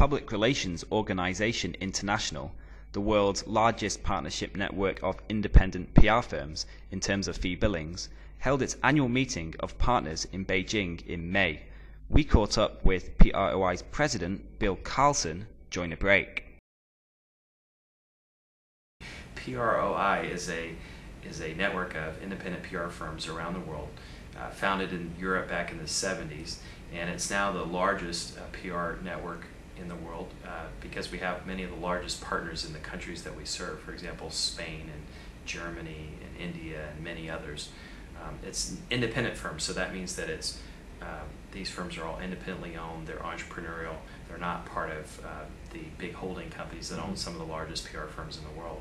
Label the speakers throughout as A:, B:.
A: Public Relations Organization International, the world's largest partnership network of independent PR firms in terms of fee billings, held its annual meeting of partners in Beijing in May. We caught up with PROI's President, Bill Carlson, during a break.
B: PROI is a network of independent PR firms around the world, founded in Europe back in the 70s, and it's now the largest PR network in the world because we have many of the largest partners in the countries that we serve. For example, Spain and Germany and India and many others. It's independent firms, so that means that it's these firms are all independently owned. They're entrepreneurial. They're not part of the big holding companies that own some of the largest PR firms in the world.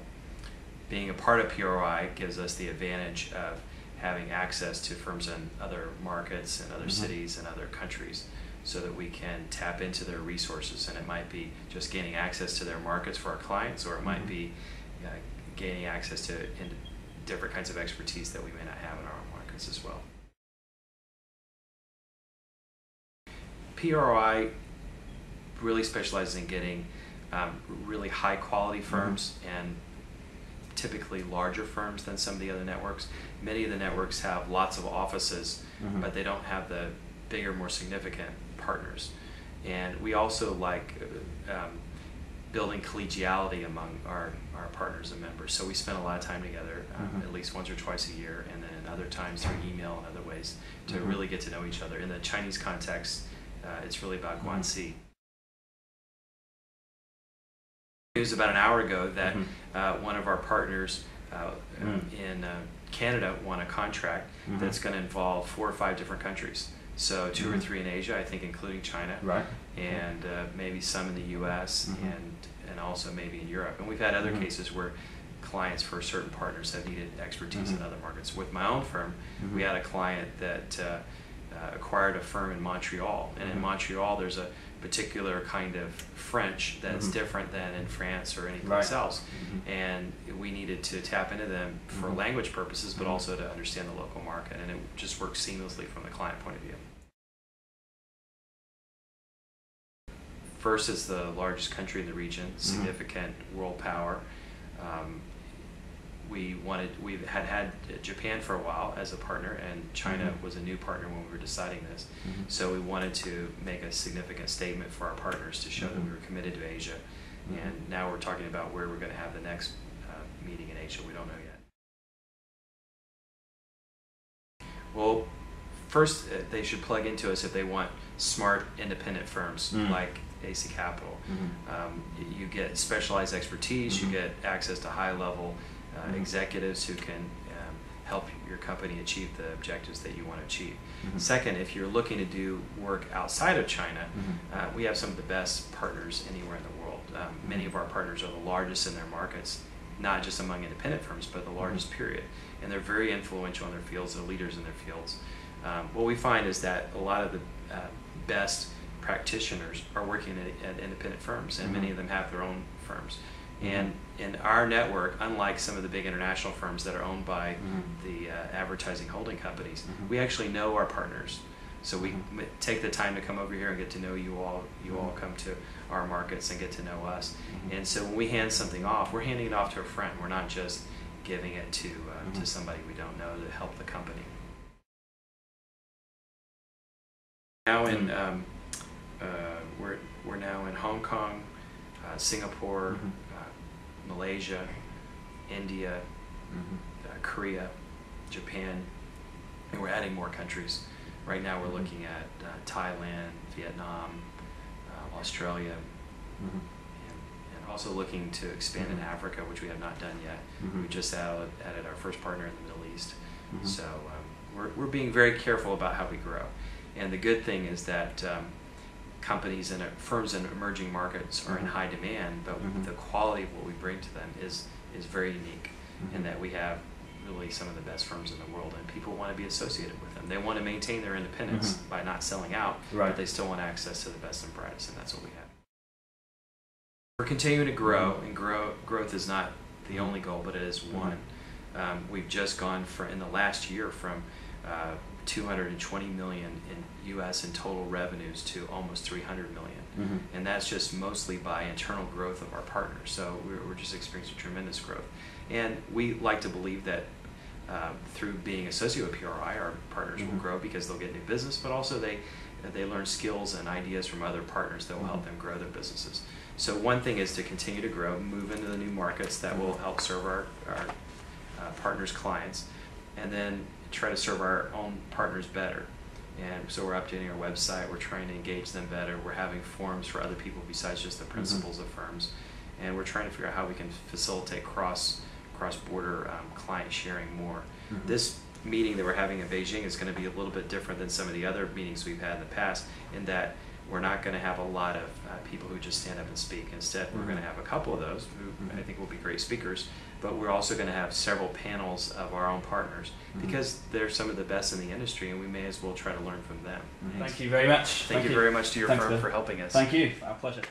B: Being a part of PROI gives us the advantage of having access to firms in other markets and other cities and other countries, so that we can tap into their resources. And it might be just gaining access to their markets for our clients, or it might be gaining access to different kinds of expertise that we may not have in our own markets as well. PROI really specializes in getting really high quality firms and typically larger firms than some of the other networks. Many of the networks have lots of offices, but they don't have the bigger, more significant partners. And we also like building collegiality among our partners and members. So we spend a lot of time together, at least once or twice a year, and then other times through email and other ways to really get to know each other. In the Chinese context, it's really about guanxi. It was about an hour ago that one of our partners in Canada won a contract that's going to involve 4 or 5 different countries. So 2 or 3 in Asia, I think, including China, and maybe some in the U.S. and also maybe in Europe. And we've had other cases where clients for certain partners have needed expertise in other markets. With my own firm, we had a client that acquired a firm in Montreal, and in Montreal there's a particular kind of French that's different than in France or anyplace else, and we needed to tap into them for language purposes, but also to understand the local market, and it just works seamlessly from the client point of view. First is the largest country in the region, significant world power. We had Japan for a while as a partner, and China was a new partner when we were deciding this. So we wanted to make a significant statement for our partners to show that we were committed to Asia. And now we're talking about where we're going to have the next meeting in Asia. We don't know yet. Well, first they should plug into us if they want smart, independent firms like AC Capital. You get specialized expertise, you get access to high-level executives who can help your company achieve the objectives that you want to achieve. Second, if you're looking to do work outside of China, we have some of the best partners anywhere in the world. Many of our partners are the largest in their markets, not just among independent firms, but the largest period. And they're very influential in their fields, they're leaders in their fields. What we find is that a lot of the best practitioners are working at independent firms, and many of them have their own firms. And in our network, unlike some of the big international firms that are owned by the advertising holding companies, we actually know our partners. So we take the time to come over here and get to know you all. You all come to our markets and get to know us. And so when we hand something off, we're handing it off to a friend. We're not just giving it to somebody we don't know to help the company. Now in we're now in Hong Kong, Singapore, Malaysia, India, Korea, Japan, and we're adding more countries. Right now we're looking at Thailand, Vietnam, Australia, and also looking to expand in Africa, which we have not done yet. We just added our first partner in the Middle East. So we're being very careful about how we grow. And the good thing is that companies and firms in emerging markets are in high demand, but the quality of what we bring to them is very unique, in that we have really some of the best firms in the world, and people want to be associated with them. They want to maintain their independence by not selling out, but they still want access to the best and brightest, and that's what we have. We're continuing to grow, and growth is not the only goal, but it is one. We've just gone in the last year from 220 million in U.S. in total revenues to almost 300 million.
A: Mm-hmm.
B: And that's just mostly by internal growth of our partners. So we're just experiencing tremendous growth. And we like to believe that through being associated with PRI, our partners
A: Mm-hmm.
B: will grow because they'll get new business, but also they learn skills and ideas from other partners that will help them grow their businesses. So one thing is to continue to grow, move into the new markets that will help serve our partners' clients, and then try to serve our own partners better. And so we're updating our website, we're trying to engage them better, we're having forums for other people besides just the principals of firms, and we're trying to figure out how we can facilitate cross-border client sharing more. This meeting that we're having in Beijing is going to be a little bit different than some of the other meetings we've had in the past, in that we're not going to have a lot of people who just stand up and speak. Instead, we're going to have a couple of those who I think will be great speakers, but we're also going to have several panels of our own partners because they're some of the best in the industry, and we may as well try to learn from them.
C: Thank you very much.
B: Thank you very much to your
C: Thanks,
B: firm
C: Bill.
B: for helping us.
C: Thank you. Our pleasure.